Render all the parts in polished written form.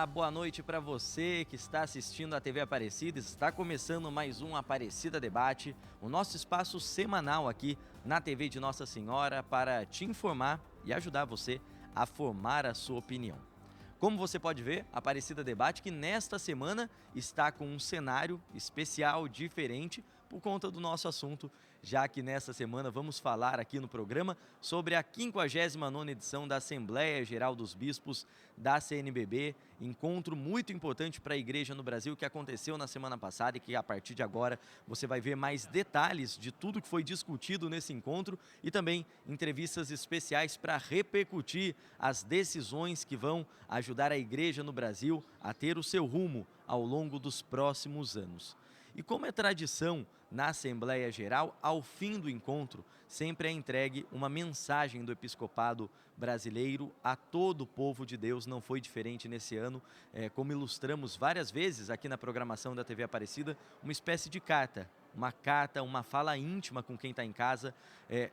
Boa noite para você que está assistindo a TV Aparecida. Está começando mais um Aparecida Debate, o nosso espaço semanal aqui na TV de Nossa Senhora para te informar e ajudar você a formar a sua opinião. Como você pode ver, Aparecida Debate que nesta semana está com um cenário especial, diferente, por conta do nosso assunto, já que nesta semana vamos falar aqui no programa sobre a 59ª edição da Assembleia Geral dos Bispos da CNBB, encontro muito importante para a Igreja no Brasil que aconteceu na semana passada e que a partir de agora você vai ver mais detalhes de tudo que foi discutido nesse encontro e também entrevistas especiais para repercutir as decisões que vão ajudar a Igreja no Brasil a ter o seu rumo ao longo dos próximos anos. E como é tradição na Assembleia Geral, ao fim do encontro, sempre é entregue uma mensagem do Episcopado brasileiro a todo o povo de Deus. Não foi diferente nesse ano, como ilustramos várias vezes aqui na programação da TV Aparecida, uma espécie de carta, uma fala íntima com quem está em casa,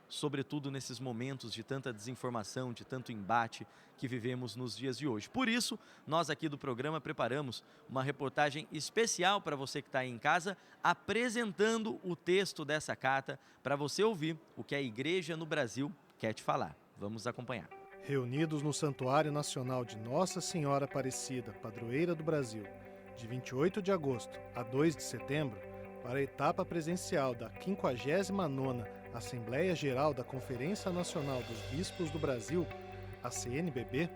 sobretudo nesses momentos de tanta desinformação, de tanto embate que vivemos nos dias de hoje. Por isso, nós aqui do programa preparamos uma reportagem especial para você que está aí em casa, apresentando o texto dessa carta para você ouvir o que a Igreja no Brasil quer te falar. Vamos acompanhar. Reunidos no Santuário Nacional de Nossa Senhora Aparecida, padroeira do Brasil, de 28 de agosto a 2 de setembro, para a etapa presencial da 59ª Assembleia Geral da Conferência Nacional dos Bispos do Brasil, a CNBB,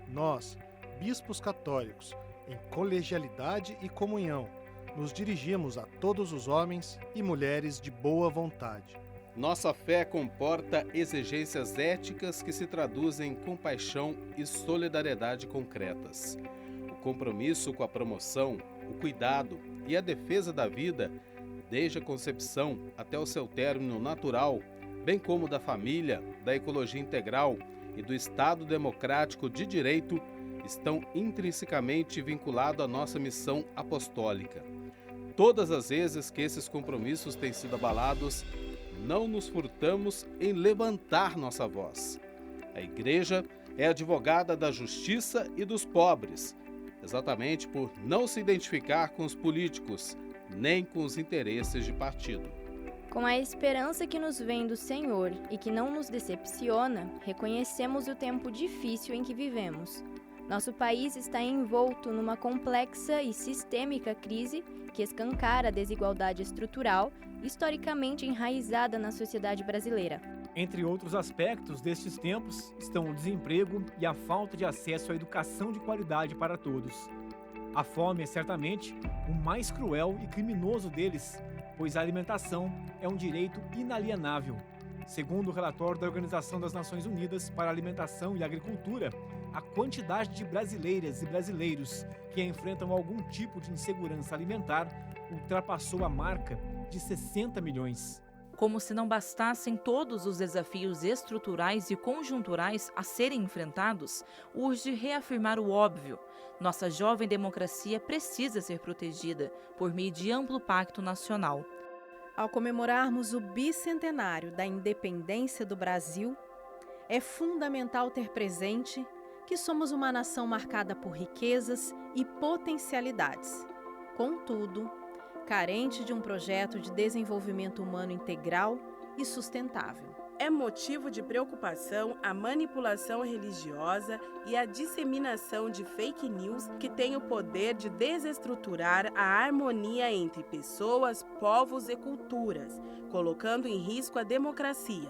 nós, bispos católicos, em colegialidade e comunhão, nos dirigimos a todos os homens e mulheres de boa vontade. Nossa fé comporta exigências éticas que se traduzem em compaixão e solidariedade concretas. O compromisso com a promoção, o cuidado e a defesa da vida, desde a concepção até o seu término natural, bem como da família, da ecologia integral e do Estado democrático de direito, estão intrinsecamente vinculados à nossa missão apostólica. Todas as vezes que esses compromissos têm sido abalados, não nos furtamos em levantar nossa voz. A Igreja é advogada da justiça e dos pobres, exatamente por não se identificar com os políticos, nem com os interesses de partido. Com a esperança que nos vem do Senhor e que não nos decepciona, reconhecemos o tempo difícil em que vivemos. Nosso país está envolto numa complexa e sistêmica crise que escancara a desigualdade estrutural historicamente enraizada na sociedade brasileira. Entre outros aspectos destes tempos estão o desemprego e a falta de acesso à educação de qualidade para todos. A fome é certamente o mais cruel e criminoso deles, pois a alimentação é um direito inalienável. Segundo o relatório da Organização das Nações Unidas para a Alimentação e Agricultura, a quantidade de brasileiras e brasileiros que enfrentam algum tipo de insegurança alimentar ultrapassou a marca de 60 milhões. Como se não bastassem todos os desafios estruturais e conjunturais a serem enfrentados, urge reafirmar o óbvio. Nossa jovem democracia precisa ser protegida por meio de amplo pacto nacional. Ao comemorarmos o bicentenário da independência do Brasil, é fundamental ter presente que somos uma nação marcada por riquezas e potencialidades. Contudo, carente de um projeto de desenvolvimento humano integral e sustentável. É motivo de preocupação a manipulação religiosa e a disseminação de fake news que têm o poder de desestruturar a harmonia entre pessoas, povos e culturas, colocando em risco a democracia.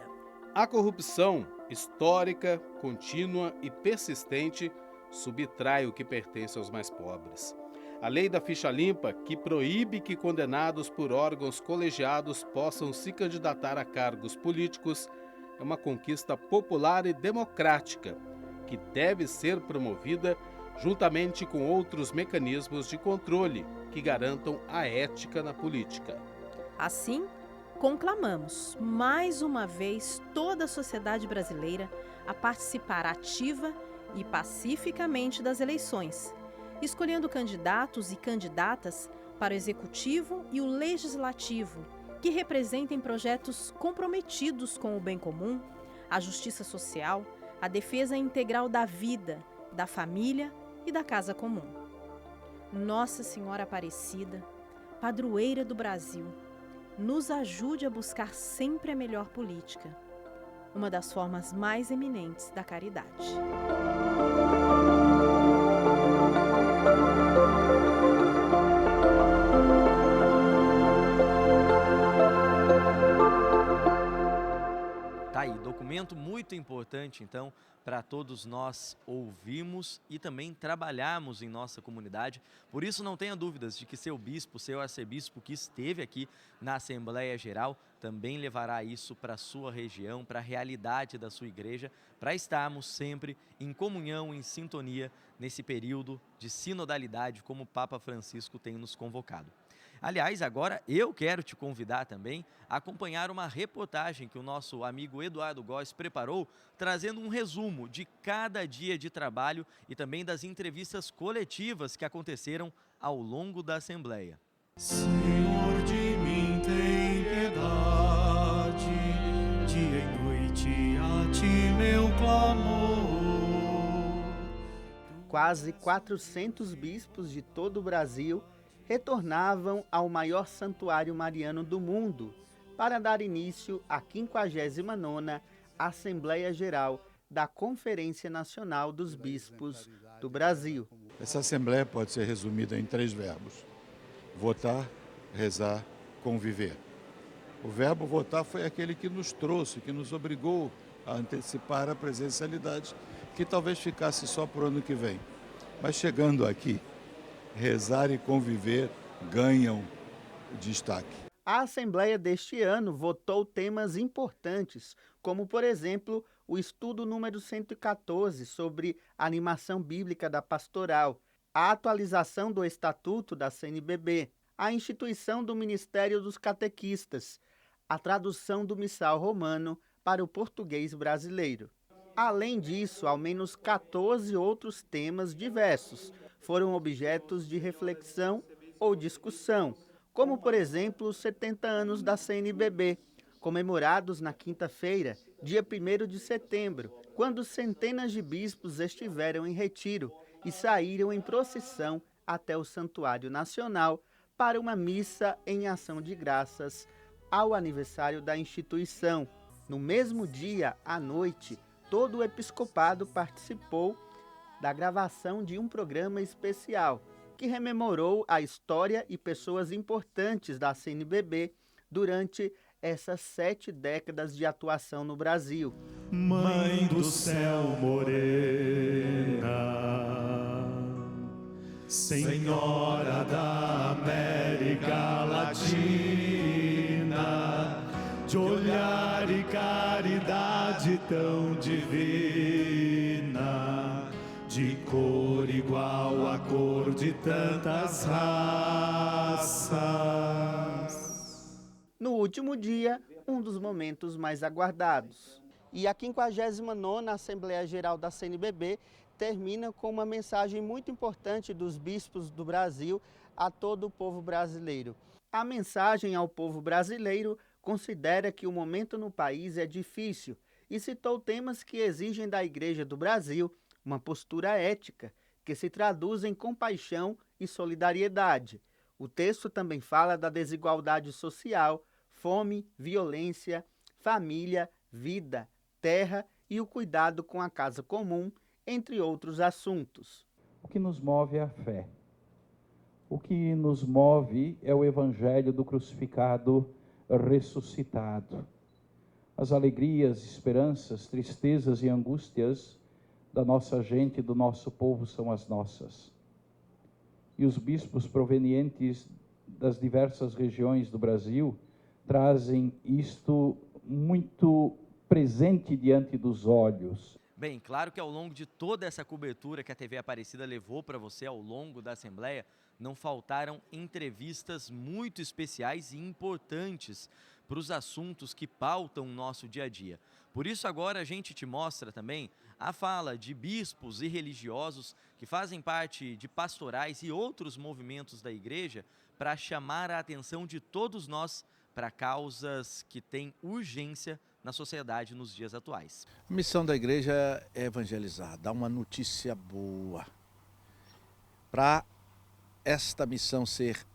A corrupção, histórica, contínua e persistente, subtrai o que pertence aos mais pobres. A lei da ficha limpa, que proíbe que condenados por órgãos colegiados possam se candidatar a cargos políticos, é uma conquista popular e democrática, que deve ser promovida juntamente com outros mecanismos de controle que garantam a ética na política. Assim, conclamamos mais uma vez toda a sociedade brasileira a participar ativa e pacificamente das eleições, escolhendo candidatos e candidatas para o Executivo e o Legislativo, que representem projetos comprometidos com o bem comum, a justiça social, a defesa integral da vida, da família e da Casa Comum. Nossa Senhora Aparecida, padroeira do Brasil, nos ajude a buscar sempre a melhor política, uma das formas mais eminentes da caridade. Tá aí, documento muito importante, então, para todos nós ouvirmos e também trabalharmos em nossa comunidade. Por isso, não tenha dúvidas de que seu bispo, seu arcebispo que esteve aqui na Assembleia Geral, também levará isso para a sua região, para a realidade da sua igreja, para estarmos sempre em comunhão, em sintonia, nesse período de sinodalidade, como o Papa Francisco tem nos convocado. Aliás, agora eu quero te convidar também a acompanhar uma reportagem que o nosso amigo Eduardo Góes preparou, trazendo um resumo de cada dia de trabalho e também das entrevistas coletivas que aconteceram ao longo da Assembleia. Senhor, de mim tem piedade, dia e noite a ti meu clamor. Quase 400 bispos de todo o Brasil retornavam ao maior santuário mariano do mundo para dar início à 59ª Assembleia Geral da Conferência Nacional dos Bispos do Brasil. Essa Assembleia pode ser resumida em 3 verbos: votar, rezar, conviver. O verbo votar foi aquele que nos trouxe, que nos obrigou a antecipar a presencialidade, que talvez ficasse só para o ano que vem. Mas chegando aqui, rezar e conviver ganham destaque. A Assembleia deste ano votou temas importantes, como, por exemplo, o estudo número 114 sobre a animação bíblica da pastoral, a atualização do Estatuto da CNBB, a instituição do Ministério dos Catequistas, a tradução do Missal Romano para o português brasileiro. Além disso, ao menos 14 outros temas diversos foram objetos de reflexão ou discussão, como, por exemplo, os 70 anos da CNBB, comemorados na quinta-feira, dia 1º de setembro, quando centenas de bispos estiveram em retiro e saíram em procissão até o Santuário Nacional para uma missa em ação de graças ao aniversário da instituição. No mesmo dia, à noite, todo o episcopado participou da gravação de um programa especial que rememorou a história e pessoas importantes da CNBB durante essas 7 décadas de atuação no Brasil. Mãe do céu morena, Senhora da América Latina, de olhar e caridade tão divina, de cor igual à cor de tantas raças. No último dia, um dos momentos mais aguardados. E a 59ª Assembleia Geral da CNBB termina com uma mensagem muito importante dos bispos do Brasil a todo o povo brasileiro. A mensagem ao povo brasileiro considera que o momento no país é difícil e citou temas que exigem da Igreja do Brasil uma postura ética, que se traduz em compaixão e solidariedade. O texto também fala da desigualdade social, fome, violência, família, vida, terra e o cuidado com a casa comum, entre outros assuntos. O que nos move é a fé. O que nos move é o Evangelho do crucificado ressuscitado. As alegrias, esperanças, tristezas e angústias da nossa gente e do nosso povo são as nossas. E os bispos provenientes das diversas regiões do Brasil trazem isto muito presente diante dos olhos. Bem, claro que ao longo de toda essa cobertura que a TV Aparecida levou para você ao longo da Assembleia, não faltaram entrevistas muito especiais e importantes para os assuntos que pautam o nosso dia a dia. Por isso agora a gente te mostra também a fala de bispos e religiosos que fazem parte de pastorais e outros movimentos da igreja para chamar a atenção de todos nós para causas que têm urgência na sociedade nos dias atuais. A missão da igreja é evangelizar, dar uma notícia boa. Para esta missão ser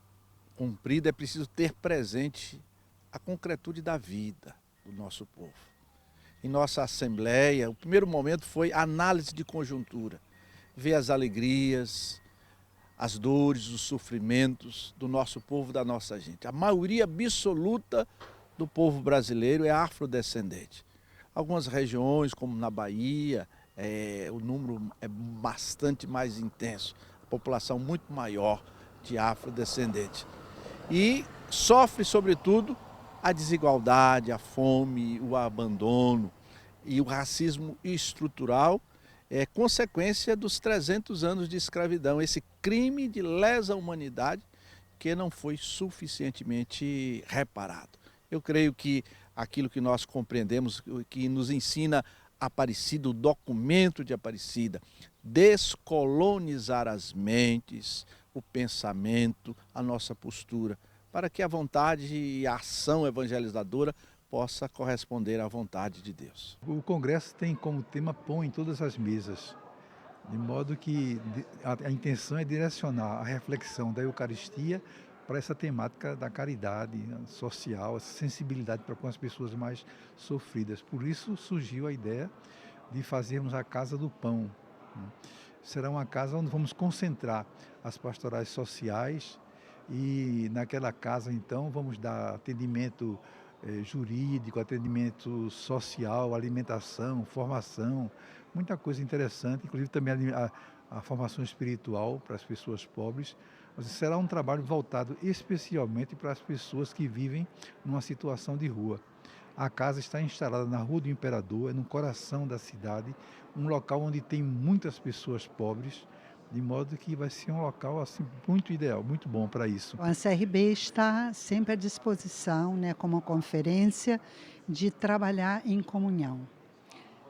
cumprida, é preciso ter presente a concretude da vida do nosso povo. Em nossa Assembleia, o primeiro momento foi análise de conjuntura, ver as alegrias, as dores, os sofrimentos do nosso povo, da nossa gente. A maioria absoluta do povo brasileiro é afrodescendente. Algumas regiões, como na Bahia, o número é bastante mais intenso, a população muito maior de afrodescendentes. E sofre, sobretudo, a desigualdade, a fome, o abandono e o racismo estrutural é consequência dos 300 anos de escravidão, esse crime de lesa humanidade que não foi suficientemente reparado. Eu creio que aquilo que nós compreendemos, que nos ensina Aparecida, o documento de Aparecida, descolonizar as mentes, o pensamento, a nossa postura, para que a vontade e a ação evangelizadora possa corresponder à vontade de Deus. O Congresso tem como tema pão em todas as mesas, de modo que a intenção é direcionar a reflexão da Eucaristia para essa temática da caridade social, essa sensibilidade para com as pessoas mais sofridas. Por isso surgiu a ideia de fazermos a Casa do Pão. Será uma casa onde vamos concentrar as pastorais sociais e naquela casa, então, vamos dar atendimento jurídico, atendimento social, alimentação, formação, muita coisa interessante, inclusive também a formação espiritual para as pessoas pobres. Mas será um trabalho voltado especialmente para as pessoas que vivem numa situação de rua. A casa está instalada na Rua do Imperador, no coração da cidade, um local onde tem muitas pessoas pobres, de modo que vai ser um local assim, muito ideal, muito bom para isso. A CRB está sempre à disposição, como conferência, de trabalhar em comunhão.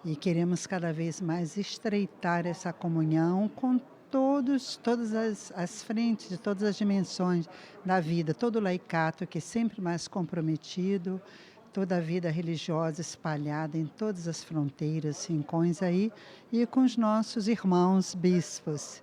E queremos cada vez mais estreitar essa comunhão com todas as frentes, de todas as dimensões da vida, todo o laicato que é sempre mais comprometido, toda a vida religiosa espalhada em todas as fronteiras, rincões aí, e com os nossos irmãos bispos.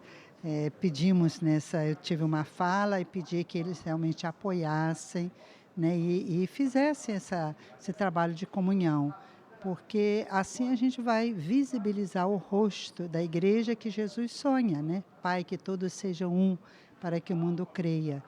Pedimos eu tive uma fala e pedi que eles realmente apoiassem, e fizessem esse trabalho de comunhão, porque assim a gente vai visibilizar o rosto da igreja que Jesus sonha, Pai, que todos sejam um, para que o mundo creia.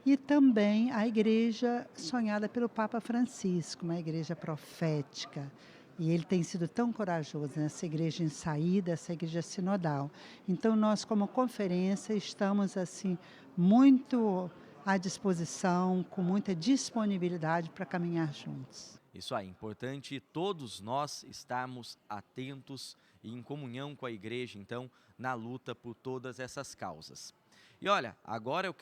E também a igreja sonhada pelo Papa Francisco, uma igreja profética. E ele tem sido tão corajoso nessa igreja em saída, essa igreja sinodal. Então nós, como conferência, estamos assim muito à disposição, com muita disponibilidade para caminhar juntos. Isso aí, importante todos nós estarmos atentos e em comunhão com a igreja, então, na luta por todas essas causas. E olha, agora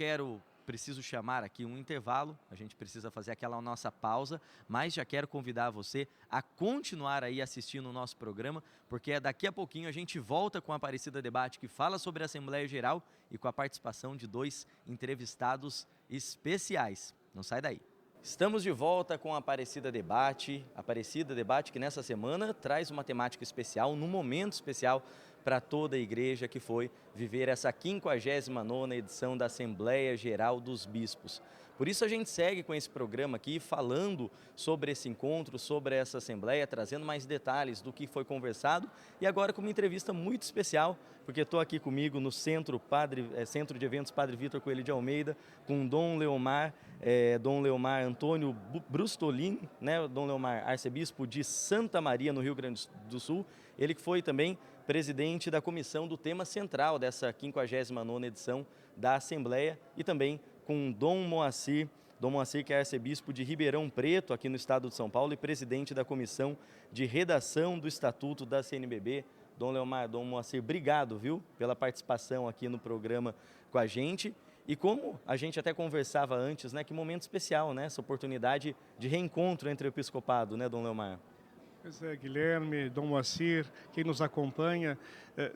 preciso chamar aqui um intervalo, a gente precisa fazer aquela nossa pausa, mas já quero convidar você a continuar aí assistindo o nosso programa, porque daqui a pouquinho a gente volta com a Aparecida Debate, que fala sobre a Assembleia Geral e com a participação de 2 entrevistados especiais. Não sai daí. Estamos de volta com a Aparecida Debate que nessa semana traz uma temática especial, num momento especial para toda a igreja, que foi viver essa 59ª edição da Assembleia Geral dos Bispos. Por isso a gente segue com esse programa aqui, falando sobre esse encontro, sobre essa Assembleia, trazendo mais detalhes do que foi conversado, e agora com uma entrevista muito especial, porque estou aqui comigo no Centro de Eventos Padre Vitor Coelho de Almeida, com Dom Leomar Antônio Brustolin, Dom Leomar, arcebispo de Santa Maria, no Rio Grande do Sul, ele que foi também presidente da comissão do tema central dessa 59ª edição da Assembleia, e também com Dom Moacir, que é arcebispo de Ribeirão Preto, aqui no estado de São Paulo, e presidente da comissão de redação do Estatuto da CNBB. Dom Leomar, Dom Moacir, obrigado, pela participação aqui no programa com a gente. E como a gente até conversava antes, que momento especial, essa oportunidade de reencontro entre o episcopado, Dom Leomar? Pois é, Guilherme, Dom Moacir, quem nos acompanha,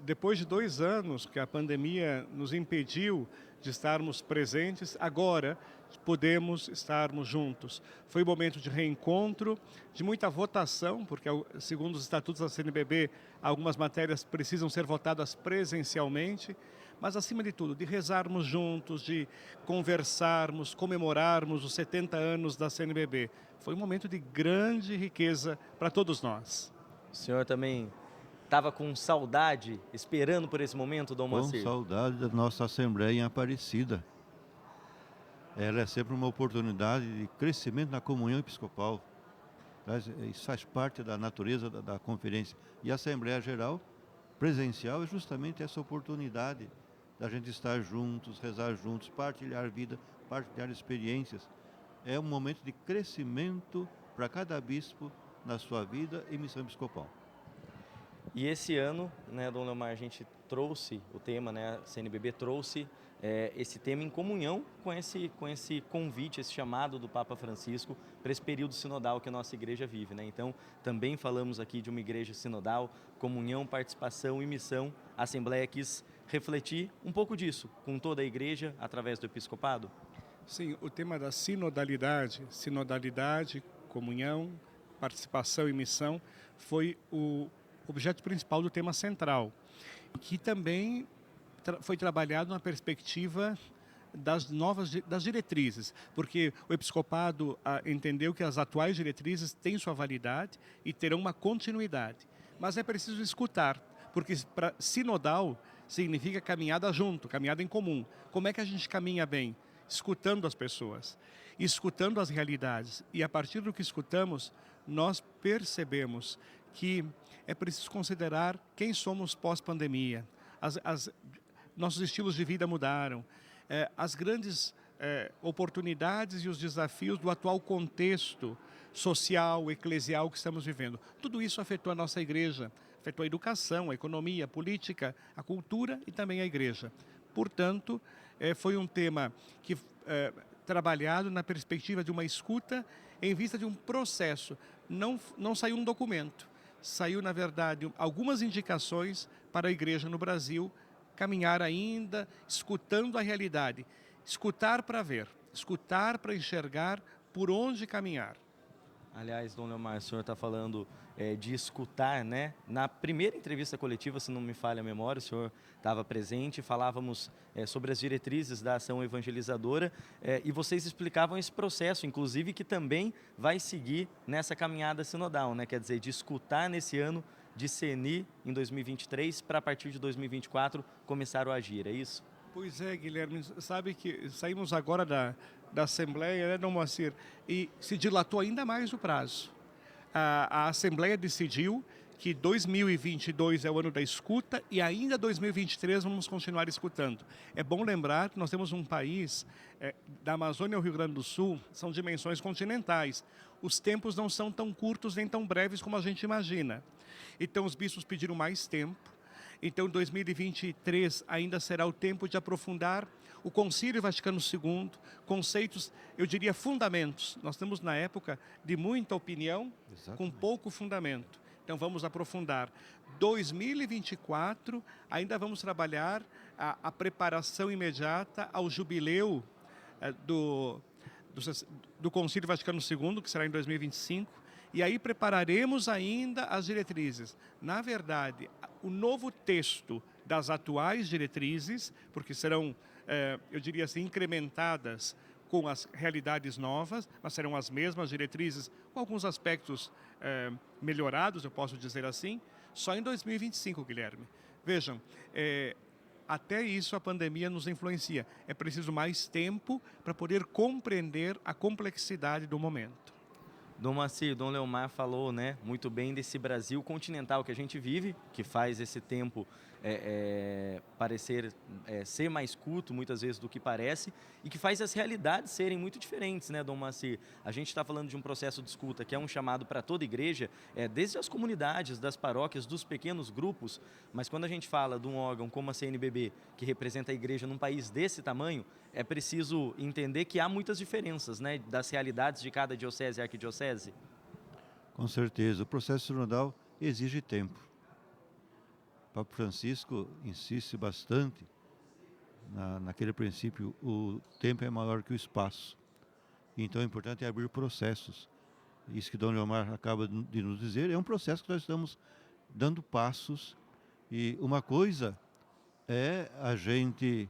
depois de 2 anos que a pandemia nos impediu de estarmos presentes, agora podemos estarmos juntos. Foi um momento de reencontro, de muita votação, porque segundo os estatutos da CNBB, algumas matérias precisam ser votadas presencialmente, mas acima de tudo, de rezarmos juntos, de conversarmos, comemorarmos os 70 anos da CNBB. Foi um momento de grande riqueza para todos nós. O senhor também estava com saudade, esperando por esse momento, Dom Moacir? Com saudade da nossa Assembleia em Aparecida. Ela é sempre uma oportunidade de crescimento na comunhão episcopal. Isso faz parte da natureza da conferência. E a Assembleia Geral presencial é justamente essa oportunidade da gente estar juntos, rezar juntos, partilhar vida, partilhar experiências. É um momento de crescimento para cada bispo na sua vida e missão episcopal. E esse ano, né, Dom Leomar, a gente trouxe o tema, né, a CNBB trouxe esse tema em comunhão com esse convite, esse chamado do Papa Francisco para esse período sinodal que a nossa igreja vive, né? Então, também falamos aqui de uma igreja sinodal, comunhão, participação e missão. A Assembleia quis refletir um pouco disso com toda a igreja através do episcopado? Sim, o tema da sinodalidade, comunhão, participação e missão foi o objeto principal do tema central, que também foi trabalhado na perspectiva das diretrizes, porque o episcopado entendeu que as atuais diretrizes têm sua validade e terão uma continuidade, mas é preciso escutar, porque para sinodal significa caminhada junto, caminhada em comum. Como é que a gente caminha bem? Escutando as pessoas, escutando as realidades, e a partir do que escutamos, nós percebemos que é preciso considerar quem somos pós-pandemia. Nossos estilos de vida mudaram, as grandes oportunidades e os desafios do atual contexto social, eclesial que estamos vivendo. Tudo isso afetou a nossa igreja, afetou a educação, a economia, a política, a cultura e também a igreja. Portanto, foi um tema que trabalhado na perspectiva de uma escuta em vista de um processo. Não saiu um documento, saiu, na verdade, algumas indicações para a igreja no Brasil caminhar ainda, escutando a realidade. Escutar para ver, escutar para enxergar por onde caminhar. Aliás, Dom Leomar, o senhor está falando de escutar, né? Na primeira entrevista coletiva, se não me falha a memória, o senhor estava presente, falávamos sobre as diretrizes da ação evangelizadora e vocês explicavam esse processo, inclusive, que também vai seguir nessa caminhada sinodal, né? Quer dizer, de escutar nesse ano, discernir em 2023, para a partir de 2024 começar a agir, é isso? Pois é, Guilherme, sabe que saímos agora da Assembleia, né, Dom Moacir, e se dilatou ainda mais o prazo. A Assembleia decidiu que 2022 é o ano da escuta e ainda 2023 vamos continuar escutando. É bom lembrar que nós temos um país, da Amazônia ao Rio Grande do Sul, são dimensões continentais. Os tempos não são tão curtos nem tão breves como a gente imagina. Então os bispos pediram mais tempo. Então 2023 ainda será o tempo de aprofundar o Concílio Vaticano II, conceitos, eu diria, fundamentos. Nós estamos na época de muita opinião, com pouco fundamento. Então vamos aprofundar. 2024 ainda vamos trabalhar a preparação imediata ao jubileu do Concílio Vaticano II, que será em 2025, e aí prepararemos ainda as diretrizes. Na verdade, o novo texto das atuais diretrizes, porque serão, eu diria assim, incrementadas com as realidades novas, mas serão as mesmas diretrizes, com alguns aspectos melhorados, eu posso dizer assim, só em 2025, Guilherme. Vejam, até isso a pandemia nos influencia. É preciso mais tempo para poder compreender a complexidade do momento. Dom Moacir, Dom Leomar falou, né, muito bem desse Brasil continental que a gente vive, que faz esse tempo parecer ser mais curto muitas vezes do que parece e que faz as realidades serem muito diferentes, né, Dom Moacir? A gente está falando de um processo de escuta que é um chamado para toda igreja, desde as comunidades, das paróquias, dos pequenos grupos, mas quando a gente fala de um órgão como a CNBB, que representa a igreja num país desse tamanho, é preciso entender que há muitas diferenças, né, das realidades de cada diocese e arquidiocese. Com certeza, o processo sinodal exige tempo. O Papa Francisco insiste bastante naquele princípio, o tempo é maior que o espaço. Então é importante abrir processos. Isso que Dom Leomar acaba de nos dizer é um processo que nós estamos dando passos. E uma coisa é a gente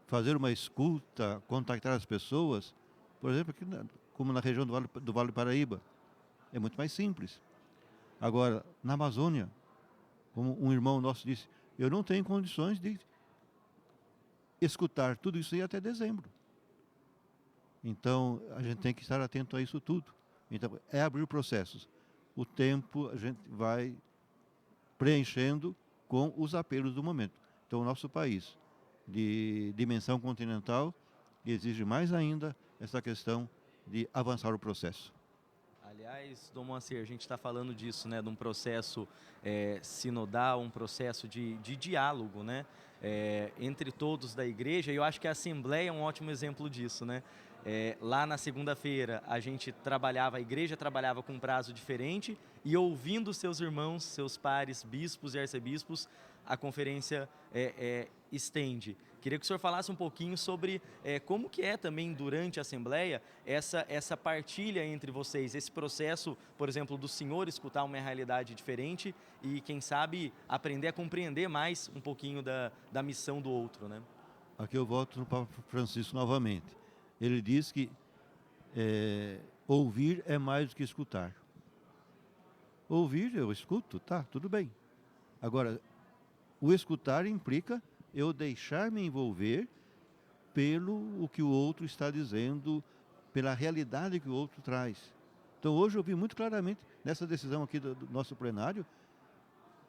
fazer uma escuta, contactar as pessoas, por exemplo, aqui como na região do Vale do Paraíba. É muito mais simples. Agora, na Amazônia, como um irmão nosso disse, eu não tenho condições de escutar tudo isso aí até dezembro. Então, a gente tem que estar atento a isso tudo. Então, é abrir processos. O tempo a gente vai preenchendo com os apelos do momento. Então, o nosso país, de dimensão continental, exige mais ainda essa questão de avançar o processo. Aliás, Dom Moacir, a gente está falando disso, né, de um processo sinodal, um processo de diálogo, né, entre todos da igreja, e eu acho que a Assembleia é um ótimo exemplo disso, né. Lá na segunda-feira a igreja trabalhava com um prazo diferente e ouvindo seus irmãos, seus pares, bispos e arcebispos, a conferência estende. Queria que o senhor falasse um pouquinho sobre como que é também durante a Assembleia essa partilha entre vocês, esse processo, por exemplo, do senhor escutar uma realidade diferente e, quem sabe, aprender a compreender mais um pouquinho da missão do outro, né? Aqui eu volto no Papa Francisco novamente. Ele diz que ouvir é mais do que escutar. Ouvir, eu escuto, tá, tudo bem. Agora, o escutar implica eu deixar me envolver pelo o que o outro está dizendo, pela realidade que o outro traz. Então, hoje eu vi muito claramente, nessa decisão aqui do nosso plenário,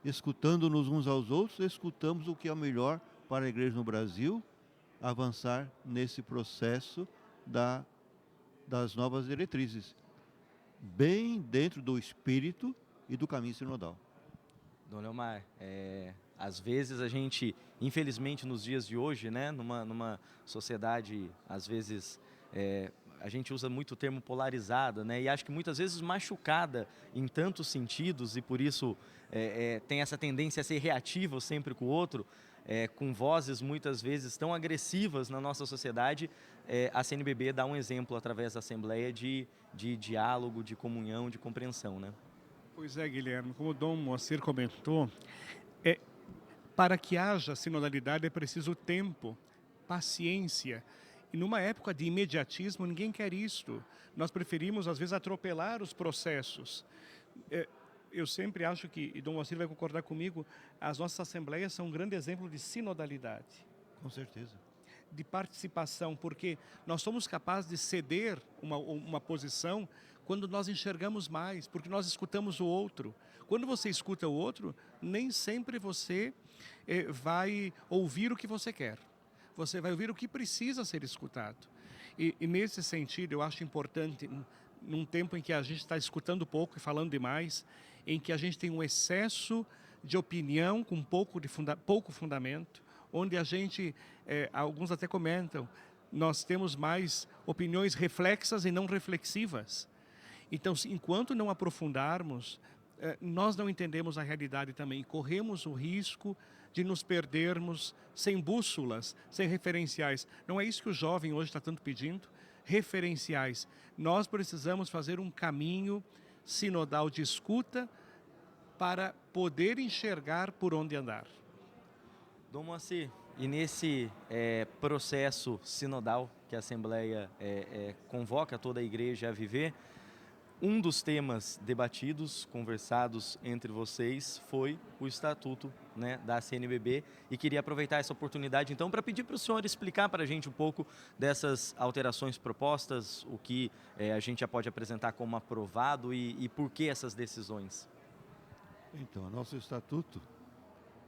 escutando-nos uns aos outros, escutamos o que é melhor para a igreja no Brasil, avançar nesse processo das novas diretrizes, bem dentro do espírito e do caminho sinodal. Dom Leomar, às vezes a gente, infelizmente nos dias de hoje, né, numa sociedade, às vezes, a gente usa muito o termo polarizada, né, e acho que muitas vezes machucada em tantos sentidos e por isso tem essa tendência a ser reativo sempre com o outro, com vozes muitas vezes tão agressivas na nossa sociedade. A CNBB dá um exemplo através da Assembleia de diálogo, de comunhão, de compreensão, né? Pois é, Guilherme, como o Dom Moacir comentou, para que haja sinodalidade é preciso tempo, paciência. E numa época de imediatismo, ninguém quer isto. Nós preferimos, às vezes, atropelar os processos. Eu sempre acho que, e Dom Moacir vai concordar comigo, as nossas assembleias são um grande exemplo de sinodalidade. Com certeza. De participação, porque nós somos capazes de ceder uma posição quando nós enxergamos mais, porque nós escutamos o outro. Quando você escuta o outro, nem sempre você vai ouvir o que você quer. Você vai ouvir o que precisa ser escutado. E nesse sentido, eu acho importante, num tempo em que a gente está escutando pouco e falando demais, em que a gente tem um excesso de opinião com pouco fundamento, onde a gente, alguns até comentam, nós temos mais opiniões reflexas e não reflexivas. Então, enquanto não aprofundarmos, nós não entendemos a realidade também. Corremos o risco de nos perdermos sem bússolas, sem referenciais. Não é isso que o jovem hoje está tanto pedindo? Referenciais. Nós precisamos fazer um caminho sinodal de escuta para poder enxergar por onde andar. Dom Moacir, e nesse processo sinodal que a Assembleia convoca toda a igreja a viver, um dos temas debatidos, conversados entre vocês, foi o Estatuto, né, da CNBB, e queria aproveitar essa oportunidade então para pedir para o senhor explicar para a gente um pouco dessas alterações propostas, o que a gente já pode apresentar como aprovado e por que essas decisões. Então, o nosso Estatuto,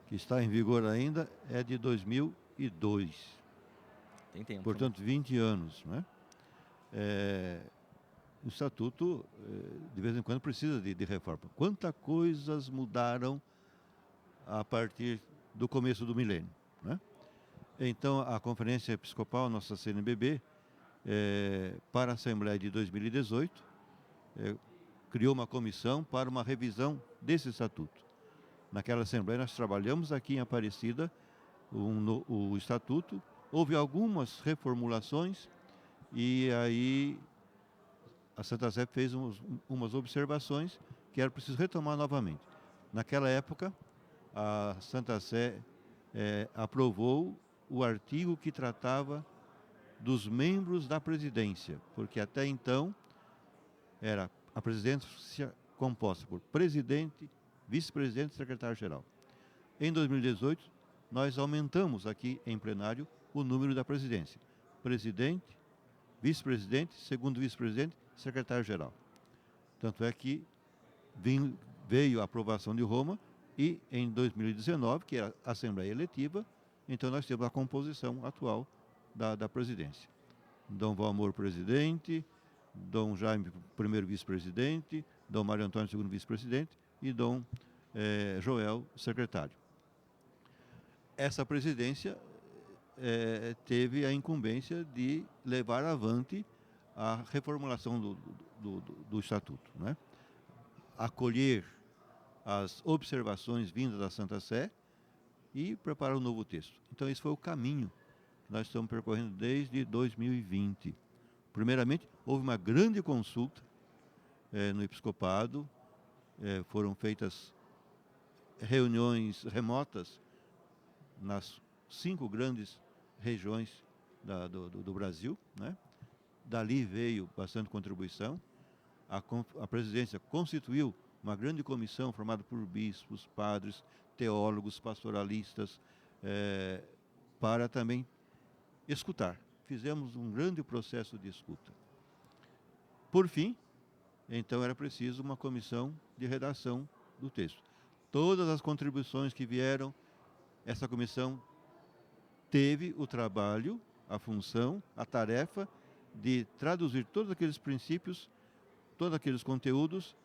que está em vigor ainda, é de 2002. Tem tempo. Portanto, 20 anos, né? O Estatuto, de vez em quando, precisa de reforma. Quantas coisas mudaram a partir do começo do milênio, né? Então, a Conferência Episcopal, nossa CNBB, para a Assembleia de 2018, criou uma comissão para uma revisão desse Estatuto. Naquela Assembleia, nós trabalhamos aqui em Aparecida o Estatuto, houve algumas reformulações e aí a Santa Sé fez umas observações que era preciso retomar novamente. Naquela época, a Santa Sé aprovou o artigo que tratava dos membros da presidência, porque até então era a presidência composta por presidente, vice-presidente e secretário-geral. Em 2018, nós aumentamos aqui em plenário o número da presidência. Presidente, vice-presidente, segundo vice-presidente, secretário-geral. Tanto é que veio a aprovação de Roma e em 2019, que era a Assembleia Eletiva, então nós temos a composição atual da presidência. Dom Valmor, presidente, Dom Jaime, primeiro vice-presidente, Dom Mário Antônio, segundo vice-presidente, e Dom Joel, secretário. Essa presidência teve a incumbência de levar avante a reformulação do Estatuto, né? Acolher as observações vindas da Santa Sé e preparar um novo texto. Então esse foi o caminho que nós estamos percorrendo desde 2020. Primeiramente, houve uma grande consulta no Episcopado, foram feitas reuniões remotas nas 5 grandes regiões do Brasil, né? Dali veio bastante contribuição. A presidência constituiu uma grande comissão formada por bispos, padres, teólogos, pastoralistas, para também escutar. Fizemos um grande processo de escuta. Por fim, então era preciso uma comissão de redação do texto. Todas as contribuições que vieram, essa comissão teve o trabalho, a função, a tarefa de traduzir todos aqueles princípios, todos aqueles conteúdos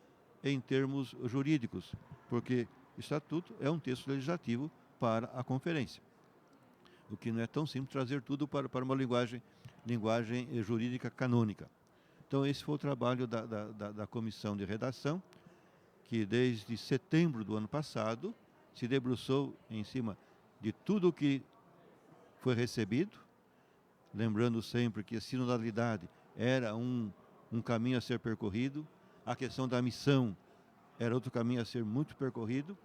em termos jurídicos, porque o Estatuto é um texto legislativo para a conferência. O que não é tão simples trazer tudo para uma linguagem jurídica canônica. Então esse foi o trabalho da comissão de redação, que desde setembro do ano passado se debruçou em cima de tudo o que foi recebido, lembrando sempre que a sinodalidade era um caminho a ser percorrido, a questão da missão era outro caminho a ser muito percorrido,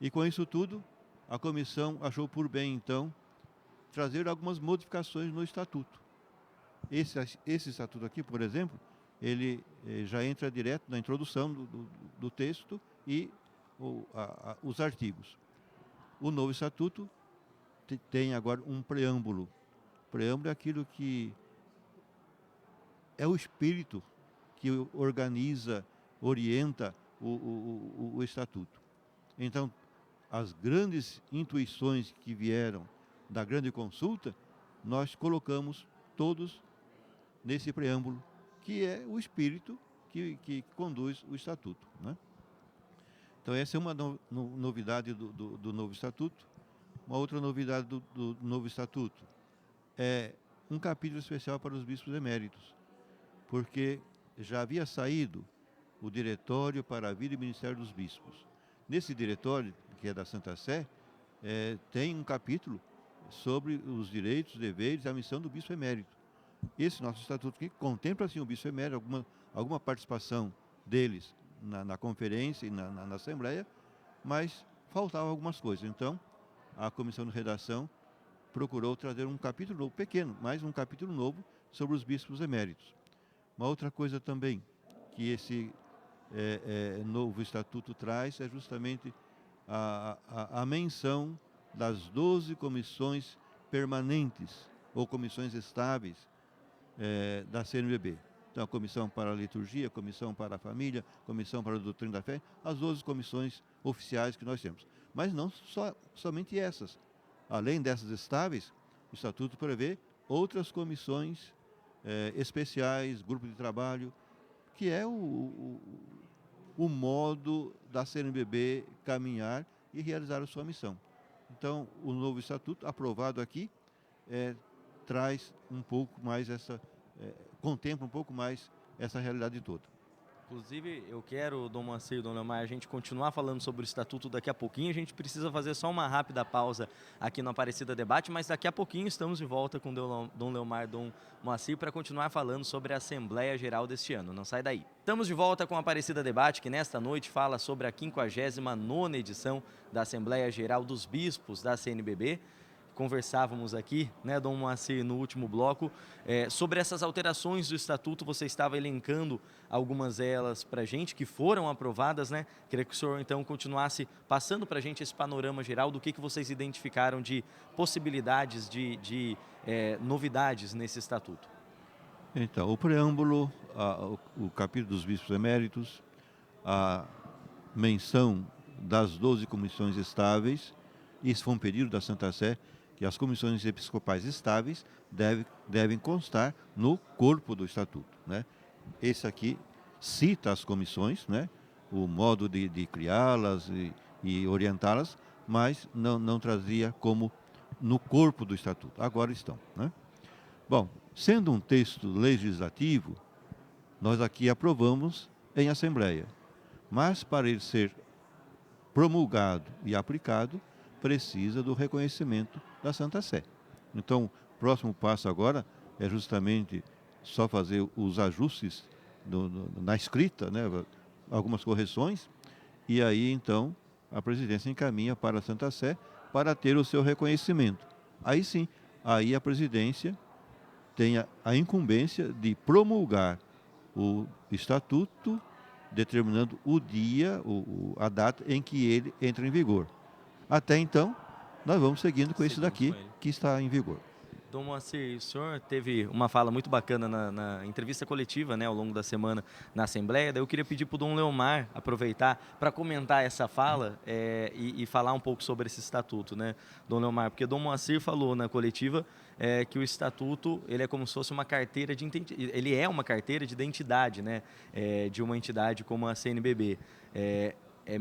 e com isso tudo, a comissão achou por bem, então, trazer algumas modificações no Estatuto. Esse Estatuto aqui, por exemplo, ele já entra direto na introdução do texto e os artigos. O novo Estatuto tem agora um preâmbulo. O preâmbulo é aquilo que é o espírito que organiza, orienta o Estatuto. Então, as grandes intuições que vieram da grande consulta, nós colocamos todos nesse preâmbulo, que é o espírito que conduz o Estatuto, né? Então essa é uma novidade do novo Estatuto. Uma outra novidade do novo Estatuto é um capítulo especial para os bispos eméritos, porque já havia saído o Diretório para a Vida e Ministério dos Bispos. Nesse diretório, que é da Santa Sé, tem um capítulo sobre os direitos, deveres e a missão do bispo emérito. Esse nosso Estatuto aqui contempla, assim, o bispo emérito, alguma participação deles na conferência e na Assembleia, mas faltavam algumas coisas. Então, a comissão de redação procurou trazer um capítulo novo, pequeno, mas um capítulo novo sobre os bispos eméritos. Uma outra coisa também que esse novo Estatuto traz é justamente a menção das 12 comissões permanentes ou comissões estáveis da CNBB. Então, a Comissão para a Liturgia, a Comissão para a Família, a Comissão para a Doutrina da Fé, as 12 comissões oficiais que nós temos. Mas não somente essas. Além dessas estáveis, o Estatuto prevê outras comissões especiais, grupo de trabalho, que é o modo da CNBB caminhar e realizar a sua missão. Então, o novo Estatuto, aprovado aqui, traz um pouco mais contempla um pouco mais essa realidade toda. Inclusive, eu quero, Dom Moacir e Dom Leomar, a gente continuar falando sobre o Estatuto daqui a pouquinho. A gente precisa fazer só uma rápida pausa aqui no Aparecida Debate, mas daqui a pouquinho estamos de volta com Dom Leomar e Dom Moacir para continuar falando sobre a Assembleia Geral deste ano. Não sai daí. Estamos de volta com o Aparecida Debate, que nesta noite fala sobre a 59ª edição da Assembleia Geral dos Bispos da CNBB. Conversávamos aqui, né, Dom Moacir, no último bloco, sobre essas alterações do Estatuto. Você estava elencando algumas delas para a gente, que foram aprovadas, né? Queria que o senhor, então, continuasse passando para a gente esse panorama geral do que vocês identificaram de possibilidades, de novidades nesse Estatuto. Então, o preâmbulo, o capítulo dos bispos eméritos, a menção das 12 comissões estáveis. Isso foi um pedido da Santa Sé, que as comissões episcopais estáveis devem constar no corpo do Estatuto, né? Esse aqui cita as comissões, né? O modo de criá-las e orientá-las, mas não trazia como no corpo do Estatuto. Agora estão, né? Bom, sendo um texto legislativo, nós aqui aprovamos em Assembleia, mas para ele ser promulgado e aplicado, precisa do reconhecimento da Santa Sé. Então, o próximo passo agora é justamente só fazer os ajustes na escrita, né, algumas correções, e aí então a presidência encaminha para a Santa Sé para ter o seu reconhecimento. Aí sim, aí a presidência tem a incumbência de promulgar o estatuto, determinando o dia, a data em que ele entra em vigor. Até então, nós vamos seguindo com esse daqui que está em vigor. Dom Moacir, o senhor teve uma fala muito bacana na entrevista coletiva, né, ao longo da semana na Assembleia. Daí eu queria pedir para o Dom Leomar aproveitar para comentar essa fala e falar um pouco sobre esse estatuto, né, Dom Leomar, porque Dom Moacir falou na coletiva que o estatuto ele é como se fosse uma carteira ele é uma carteira de identidade, né, de uma entidade como a CNBB. É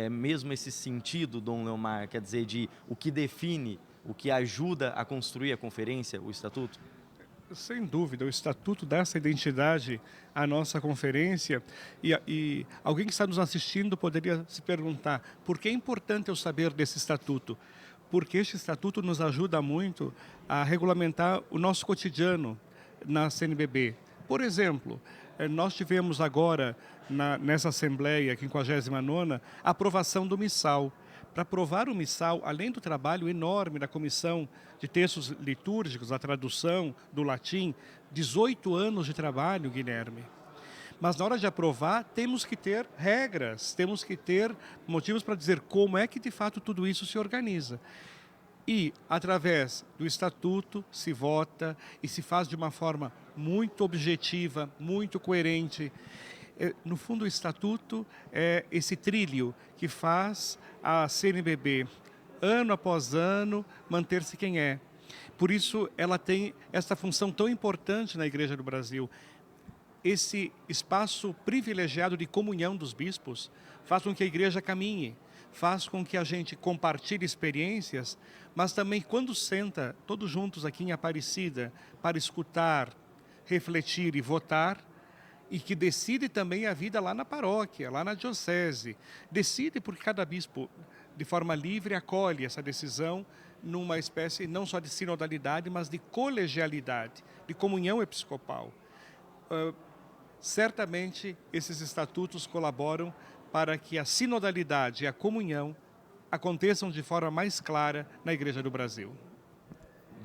mesmo esse sentido, Dom Leomar, quer dizer, de o que define, o que ajuda a construir a conferência, o Estatuto? Sem dúvida, o Estatuto dá essa identidade à nossa conferência e alguém que está nos assistindo poderia se perguntar por que é importante eu saber desse Estatuto? Porque este Estatuto nos ajuda muito a regulamentar o nosso cotidiano na CNBB. Por exemplo, nós tivemos agora, nessa Assembleia 59ª, a aprovação do missal. Para aprovar o missal, além do trabalho enorme da Comissão de Textos Litúrgicos, a tradução do latim, 18 anos de trabalho, Guilherme. Mas na hora de aprovar, temos que ter regras, temos que ter motivos para dizer como é que de fato tudo isso se organiza. E, através do Estatuto, se vota e se faz de uma forma muito objetiva, muito coerente. No fundo, o Estatuto é esse trilho que faz a CNBB, ano após ano, manter-se quem é. Por isso, ela tem essa função tão importante na Igreja do Brasil. Esse espaço privilegiado de comunhão dos bispos faz com que a Igreja caminhe, faz com que a gente compartilhe experiências, mas também quando senta todos juntos aqui em Aparecida para escutar, refletir e votar, e que decide também a vida lá na paróquia, lá na diocese. Decide porque cada bispo, de forma livre, acolhe essa decisão numa espécie não só de sinodalidade, mas de colegialidade, de comunhão episcopal. Certamente, esses estatutos colaboram para que a sinodalidade e a comunhão aconteçam de forma mais clara na Igreja do Brasil.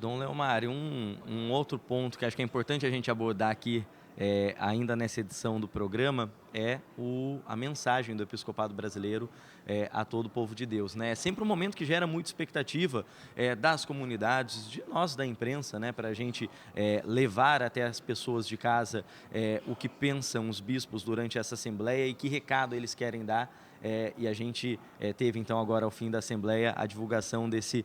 Dom Leomar, um outro ponto que acho que é importante a gente abordar aqui, ainda nessa edição do programa, é a mensagem do Episcopado Brasileiro a todo o povo de Deus, né? É sempre um momento que gera muita expectativa das comunidades, de nós da imprensa, né? Para a gente levar até as pessoas de casa o que pensam os bispos durante essa Assembleia e que recado eles querem dar. E a gente teve então agora ao fim da Assembleia a divulgação desse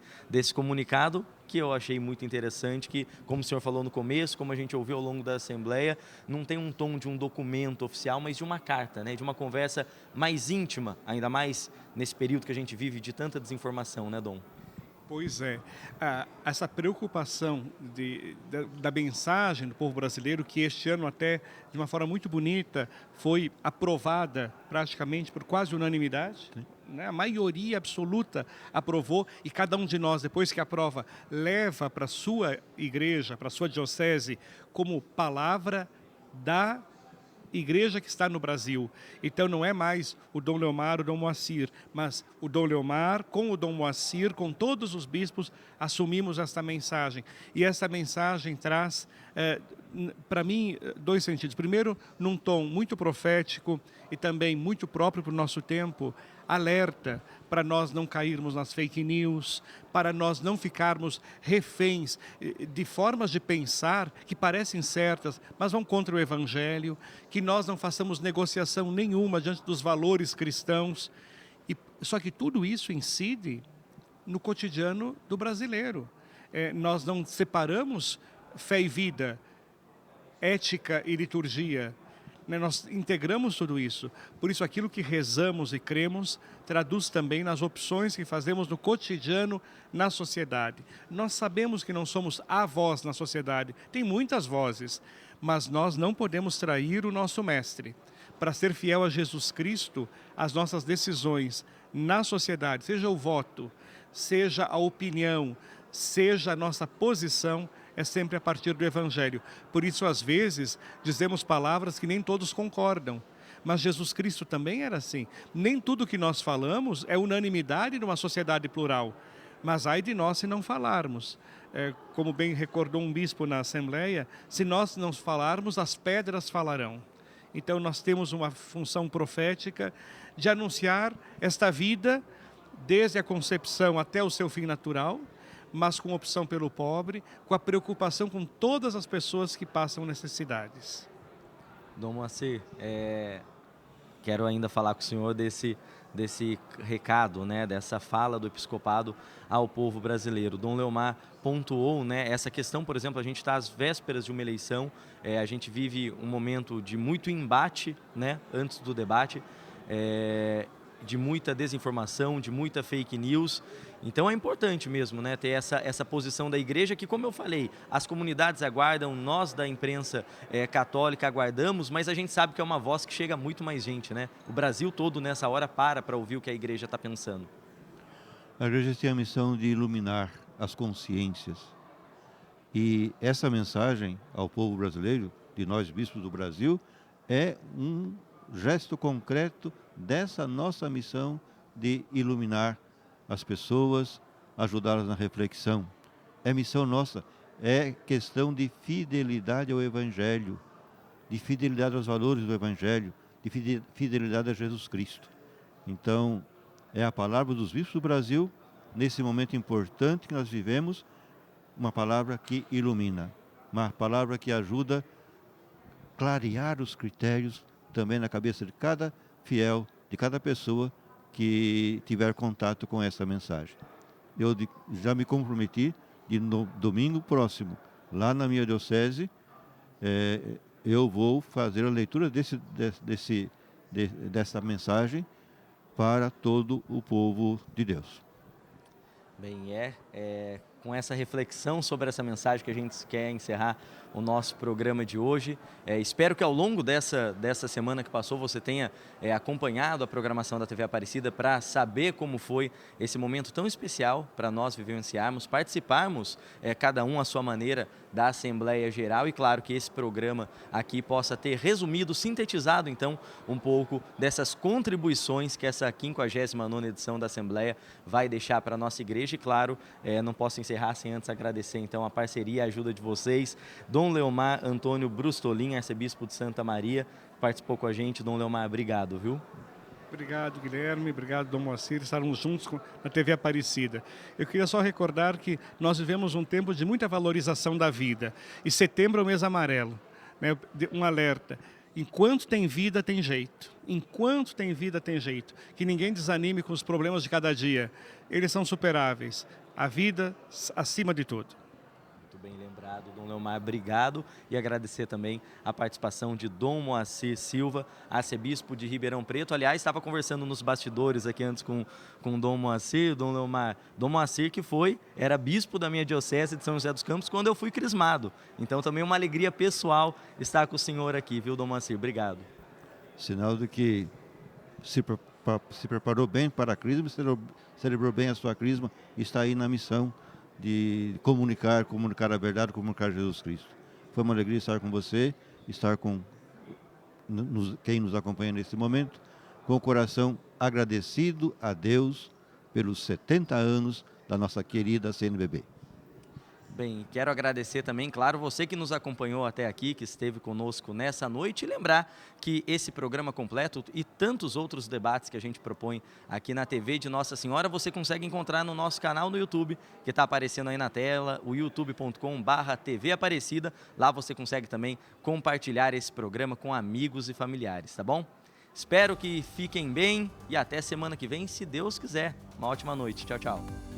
comunicado, que eu achei muito interessante, que como o senhor falou no começo, como a gente ouviu ao longo da Assembleia, não tem um tom de um documento oficial, mas de uma carta, né? De uma conversa mais íntima, ainda mais nesse período que a gente vive de tanta desinformação, né, Dom? Pois é, essa preocupação da mensagem do povo brasileiro, que este ano até, de uma forma muito bonita, foi aprovada praticamente por quase unanimidade, né? A maioria absoluta aprovou, e cada um de nós, depois que aprova, leva para a sua igreja, para a sua diocese, como palavra da igreja que está no Brasil. Então não é mais o Dom Leomar, o Dom Moacir, mas o Dom Leomar com o Dom Moacir, com todos os bispos, assumimos esta mensagem. E essa mensagem traz, para mim, dois sentidos. Primeiro, num tom muito profético e também muito próprio para o nosso tempo, alerta para nós não cairmos nas fake news, para nós não ficarmos reféns de formas de pensar que parecem certas, mas vão contra o Evangelho, que nós não façamos negociação nenhuma diante dos valores cristãos. Só que tudo isso incide no cotidiano do brasileiro. Nós não separamos fé e vida, ética e liturgia. Nós integramos tudo isso. Por isso, aquilo que rezamos e cremos traduz também nas opções que fazemos no cotidiano, na sociedade. Nós sabemos que não somos a voz na sociedade. Tem muitas vozes, mas nós não podemos trair o nosso mestre. Para ser fiel a Jesus Cristo, as nossas decisões na sociedade, seja o voto, seja a opinião, seja a nossa posição, é sempre a partir do Evangelho. Por isso, às vezes, dizemos palavras que nem todos concordam. Mas Jesus Cristo também era assim. Nem tudo que nós falamos é unanimidade numa sociedade plural. Mas ai de nós se não falarmos. Como bem recordou um bispo na Assembleia, se nós não falarmos, as pedras falarão. Então, nós temos uma função profética de anunciar esta vida, desde a concepção até o seu fim natural, mas com opção pelo pobre, com a preocupação com todas as pessoas que passam necessidades. Dom Moacir, quero ainda falar com o senhor desse recado, né, dessa fala do episcopado ao povo brasileiro. Dom Leomar pontuou, né, essa questão, por exemplo, a gente está às vésperas de uma eleição, a gente vive um momento de muito embate, né, antes do debate, de muita desinformação, de muita fake news. Então é importante mesmo, né, ter essa posição da igreja que, como eu falei, as comunidades aguardam, nós da imprensa católica aguardamos, mas a gente sabe que é uma voz que chega a muito mais gente, né? O Brasil todo nessa hora para ouvir o que a igreja está pensando. A igreja tem a missão de iluminar as consciências. E essa mensagem ao povo brasileiro, de nós bispos do Brasil, é um gesto concreto dessa nossa missão de iluminar as pessoas, ajudá-las na reflexão. É missão nossa, é questão de fidelidade ao Evangelho, de fidelidade aos valores do Evangelho, de fidelidade a Jesus Cristo. Então, é a palavra dos bispos do Brasil, nesse momento importante que nós vivemos, uma palavra que ilumina, uma palavra que ajuda a clarear os critérios também na cabeça de cada fiel, de cada pessoa que tiver contato com essa mensagem. Eu já me comprometi de no domingo próximo, lá na minha diocese, eu vou fazer a leitura dessa mensagem para todo o povo de Deus. Bem, com essa reflexão sobre essa mensagem que a gente quer encerrar o nosso programa de hoje. Espero que ao longo dessa semana que passou você tenha acompanhado a programação da TV Aparecida para saber como foi esse momento tão especial para nós vivenciarmos, participarmos cada um à sua maneira da Assembleia Geral e claro que esse programa aqui possa ter resumido, sintetizado então um pouco dessas contribuições que essa 59ª edição da Assembleia vai deixar para a nossa igreja e claro, não posso encerrar sem antes agradecer então a parceria e a ajuda de vocês. Dom Leomar Antônio Brustolin, arcebispo de Santa Maria, participou com a gente. Dom Leomar, obrigado, viu? Obrigado, Guilherme. Obrigado, Dom Moacir. Estarmos juntos na TV Aparecida. Eu queria só recordar que nós vivemos um tempo de muita valorização da vida. E setembro é o mês amarelo, né? Um alerta. Enquanto tem vida, tem jeito. Enquanto tem vida, tem jeito. Que ninguém desanime com os problemas de cada dia. Eles são superáveis. A vida acima de tudo. Muito bem lembrado, Dom Leomar, obrigado. E agradecer também a participação de Dom Moacir Silva, arcebispo de Ribeirão Preto. Aliás, estava conversando nos bastidores aqui antes com Dom Moacir, Dom Leomar. Dom Moacir que era bispo da minha diocese de São José dos Campos quando eu fui crismado. Então também uma alegria pessoal estar com o senhor aqui, viu, Dom Moacir? Obrigado. Sinal de que se preparou bem para a crisma, celebrou bem a sua crisma e está aí na missão de comunicar a verdade, comunicar Jesus Cristo. Foi uma alegria estar com você, estar com quem nos acompanha nesse momento, com o coração agradecido a Deus pelos 70 anos da nossa querida CNBB. Bem, quero agradecer também, claro, você que nos acompanhou até aqui, que esteve conosco nessa noite, e lembrar que esse programa completo e tantos outros debates que a gente propõe aqui na TV de Nossa Senhora, você consegue encontrar no nosso canal no YouTube, que está aparecendo aí na tela, o youtube.com/TV Aparecida. Lá você consegue também compartilhar esse programa com amigos e familiares, tá bom? Espero que fiquem bem e até semana que vem, se Deus quiser. Uma ótima noite. Tchau, tchau.